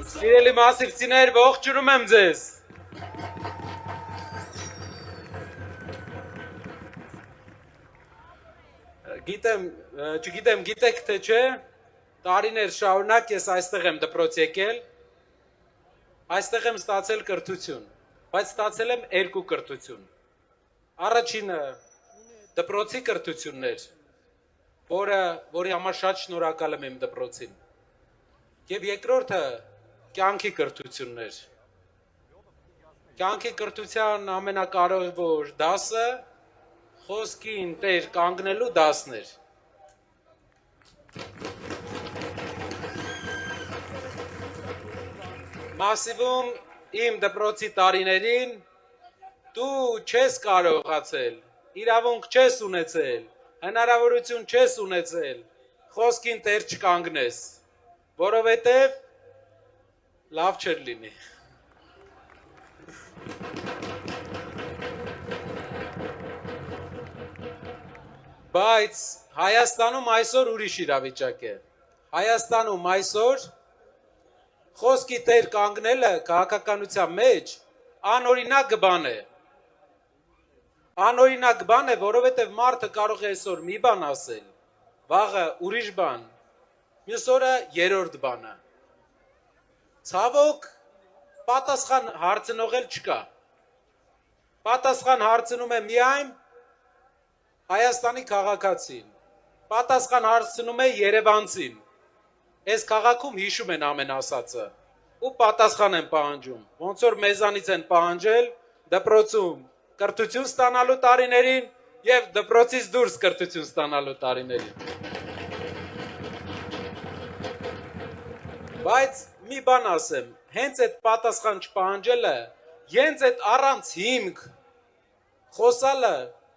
Սիրելի մասիվցիներ, ողջունում եմ ձեզ։ Չգիտեմ, գիտեք թե չէ, տարիներ շարունակ ես այստեղ եմ դպրոց եկել, այստեղ եմ ստացել կրթություն, բայց ստացել եմ երկու կրթություն։ Առաջինը դպրոցի կրթությունն էր, որի համար շատ շնորհակալ եմ իմ դպրոցին։ Եվ երկրորդը կյանքի կրթությունն էր։ Կյանքի կրթության ամենակարևոր դասը խոսքին տեր կանգնելու դասն էր։ Մասիվում իմ դպրոցի տարիներին դու չես կարողացել, իրավունք չես ունեցել, հնարավորություն չես ունեցել, խոսքին տեր չկանգնես, որովհետև լավ չէր լինի։ Բայց Հայաստանում այսօր ուրիշ իրավիճակ է։ Հայաստանում այսօր խոսքի տեր կանգնելը քաղաքականության մեջ անօրինակ բան է։ Անօրինակ բան է, որովհետև մարդը կարող է այսօր մի բան ասել, վաղը ուրիշ բան, մյուս օրը երրորդ բանը։ Ցավոք, պատասխան հարցնող էլ չկա։ Պատասխան հարցնում է միայն Հայաստանի քաղաքացին, պատասխան հարցնում է երևանցին, այս քաղաքում հիշում են ամեն ասածը, ու պատասխան են պահանջում, ոնց որ մեզանից են պահանջել դպրոցում կրթություն ստանալու տարիներին և դպրոցից դուրս կրթություն ստանալու տարիներին։ Բայց մի բան ասեմ, հենց այդ պատասխան չպահանջելը, հենց այդ առանց հիմք խոսալը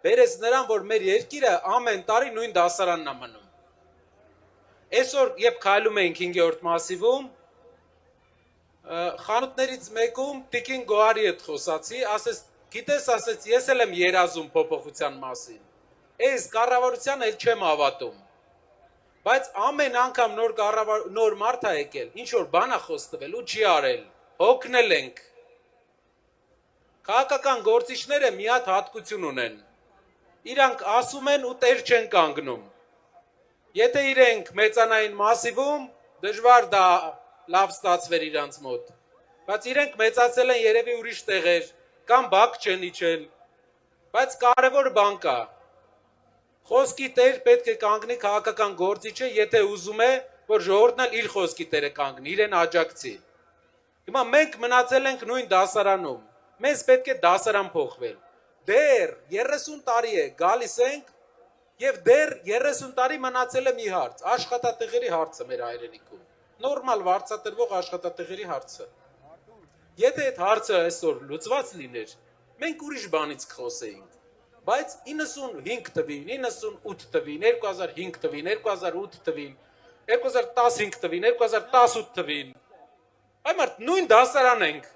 բերեց նրան, որ մեր երկիրը ամեն տարի նույն դասարանն է մնում։ Այսօր, երբ քայլում էինք 5-րդ մասիվում, խանութներից մեկում տիկին Գոհարի հետ խոսացի, ասեց, գիտես, ասեց, ես էլ եմ երազում փոփոխության մասին։ Այս կառավարությանը էլ չեմ հավատում։ Բայց ամեն անգամ նոր մարդ է եկել, ինչ որ բան է խոստվել ու չի արել, հոգնել ենք։ Քաղաքական գործիչները մի հատ հատկություն ունեն։ Իրանք ասում են ու տեր չեն կանգնում։ Եթե իրենք մեծանային մասիվում, դժվար դա լավ ստացվեր իրանց մոտ։ Բայց իրենք մեծացել են երևի ուրիշ տեղեր, կամ բակ չեն իջել։ Բայց կարևոր բան կա։ Խոսքի տեր պետք է կանգնի քաղաքական գործիչը, եթե ուզում է, որ ժողովուրդն էլ իր խոսքի տերը կանգնի, իրեն աջակցի։ Հիմա մենք մնացել ենք նույն դասարանում։ Մեզ պետք է դասարան փոխվել։ Դեռ 30 տարի է գալիս ենք և դեռ 30 տարի մնացել է մի հարց, աշխատատեղերի հարցը մեր հայրենիքում, նորմալ վարձատրվող աշխատատեղերի հարցը։ Եթե այդ հարցը այսօր լուծված լիներ, մենք ուրիշ բանից կխոսեինք, բայց 95 տվին, 98 տվին, 2005 տվին, 2008 տվին, 2015 տվին, 2018 տվին, այ մարդ նույն դասարան ենք,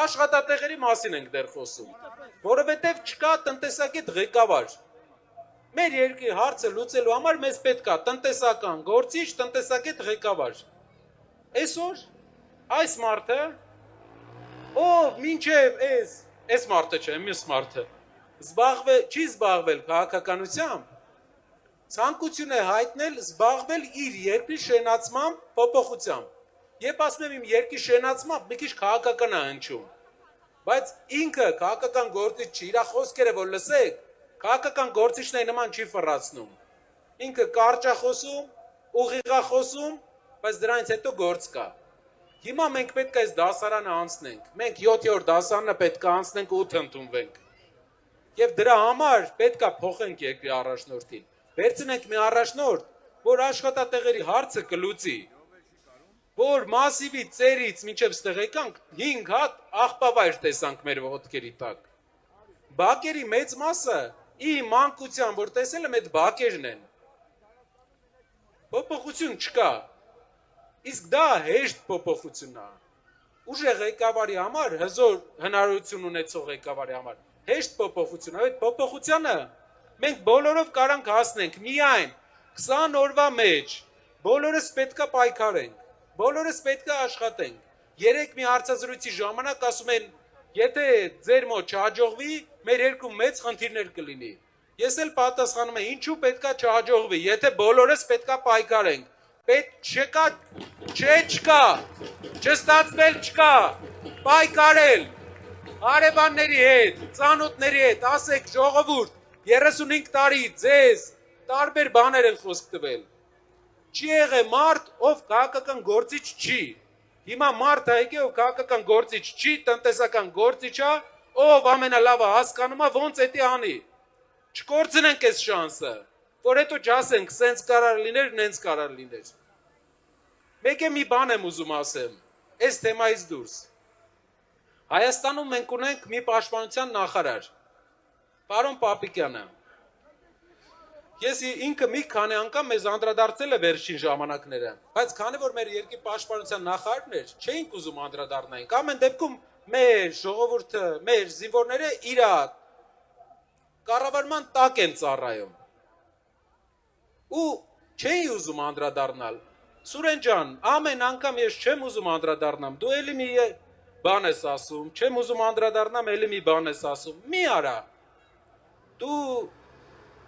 աշխատատեղերի մասին ենք դեռ խոսում, որովհետև չկա տնտեսագետ ղեկավար։ Մեր երկրի հարցը լուծելու համար մեզ պետք է տնտեսական գործիչ, տնտեսագետ ղեկավար։ Այսօր այս մարդը, ով մինչև այս մարդը չէ, մյուս մարդը, չի զբաղվել քաղաքականությամբ, ցանկություն է հայտնել զբաղվել իր երկրի շենացմամբ, փոփոխությամբ։ Երբ ասում եմ իմ երկրի շենացմամբ, մի քիչ քաղաքական է հնչում, բայց ինքը քաղաքական գործիչ չի, իր խոսքերը որ լսեք, քաղաքական գործիչների նման չի ֆռացնում։ Ինքը կարճ է խոսում, ուղիղ է խոսում, բայց դրանից հետո գործ կա։ Հիմա մենք պետք է այս դասարանը անցնենք, մենք 7-րդ դասարանը պետք է անցնենք 8 ընդունվենք։ Եվ դրա համար պետք է փոխենք երկրի առաջնորդին։ Վերցնենք մի առաջնորդ, որ աշխատատեղերի հարցը կլուծի, որ մասիվի ծերից մինչև ստեղ եկանք 5 հատ աղբավայր տեսանք մեր ոտքերի տակ։ Բակերի մեծ մասը իմ մանկության, որ տեսել եմ, այդ բակերն են։ Փոփոխություն չկա։ Իսկ դա հեշտ փոփոխություն է։ Ուժեղ ղեկավարի համար, հզոր հնարավորություն ունեցող ղեկավարի համար հեշտ փոփոխություն, այդ փոփոխությանը մենք բոլորով կարանք հասնենք միայն 20 օրվա մեջ, բոլորս պետք է պայքարենք, բոլորս պետք է աշխատենք, երեք մի հարցազրույցի ժամանակ ասում են, եթե ձեր մոտ չհաջողվի, մեր երկու մեծ խնդիրներ կլինի։ Ես էլ պատասխանում եմ, ինչու պետքա չհաջողվի, եթե բոլորս պետքա պայքարենք։ Պետք չկա, չկա, չստացվել չկա, պայքարել, հարևանների հետ, ծանոթների հետ, ասեք ժողովուրդ, 35 տարի ձեզ տարբեր բաներ են խոսք տվել։ Չի եղել մարդ, ով քաղաքական գործիչ չի։ Հիմա մարդ եկե, ով քաղաքական գործիչ չի, տնտեսական գործիչ է, ով ամենալավը հասկանում է, ոնց էդի անի։ Չկորցնենք այս շանսը, որ հետո չասենք, սենց կարար լիներ, նենց կարար լիներ։ Մեկ է մի բան եմ ուզում ասեմ, այս թեմայից դուրս։ Հայաստանում մենք ունենք մի պաշտպանության նախարար, պարոն Պապիկյանը։ Ես ինքը մի քանի անգամ մեզ անդրադարձել է վերջին ժամանակները, բայց քանի որ մեր երկրի պաշտպանության նախարարն էր, չէինք ուզում անդրադառնայինք։ Ամեն դեպքում մեր ժողովուրդը, մեր զինվորները իր կառավարման տակ են ծառայում։ Ու չէի ուզում անդրադառնալ։ Սուրեն ջան, ամեն անգամ ես չեմ ուզում անդրադառնամ, դու էլի մի բան ես ասում, չեմ ուզում անդրադառնամ, էլի մի բան ես ասում։ Մի արա։ Դու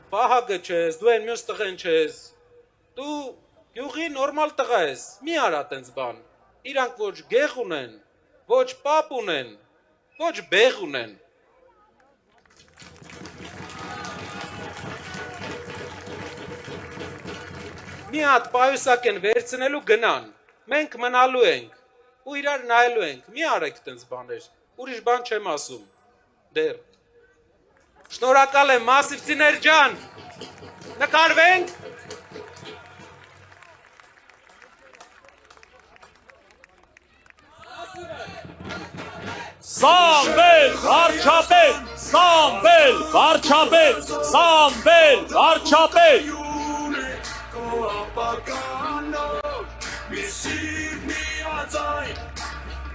Պահագը չես, դու են մյուս տղեն չես, դու գյուղի նորմալ տղա ես, մի արա տենց բան, իրանք ոչ գեղ ունեն, ոչ պապ ունեն, ոչ բեղ ունեն։ Մի հատ պայուսակ են վերցնելու գնան, մենք մնալու ենք, ու իրար նայելու ենք, մի արեք տենց բաներ, ուրիշ բան չեմ ասում, դեր։ Շնորհակալ եմ մասիվցիներ ջան, նկարվենք։ Սամվել վարչապետ, Սամվել վարչապետ, Սամվել վարչապետ։ Mi sir, mi azay,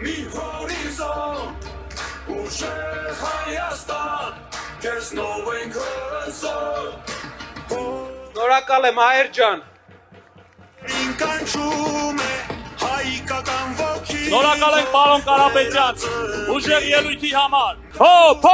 mi horizon, ușe Հայաստան, քեզ նով ենք հսոր, Շնորհակալ եմ հայր ջան։ ինկանչում է հայկական ոգի, Շնորհակալ ենք պարոն Կարապետյան, ուժեղ ելույթի համար։ Հոփ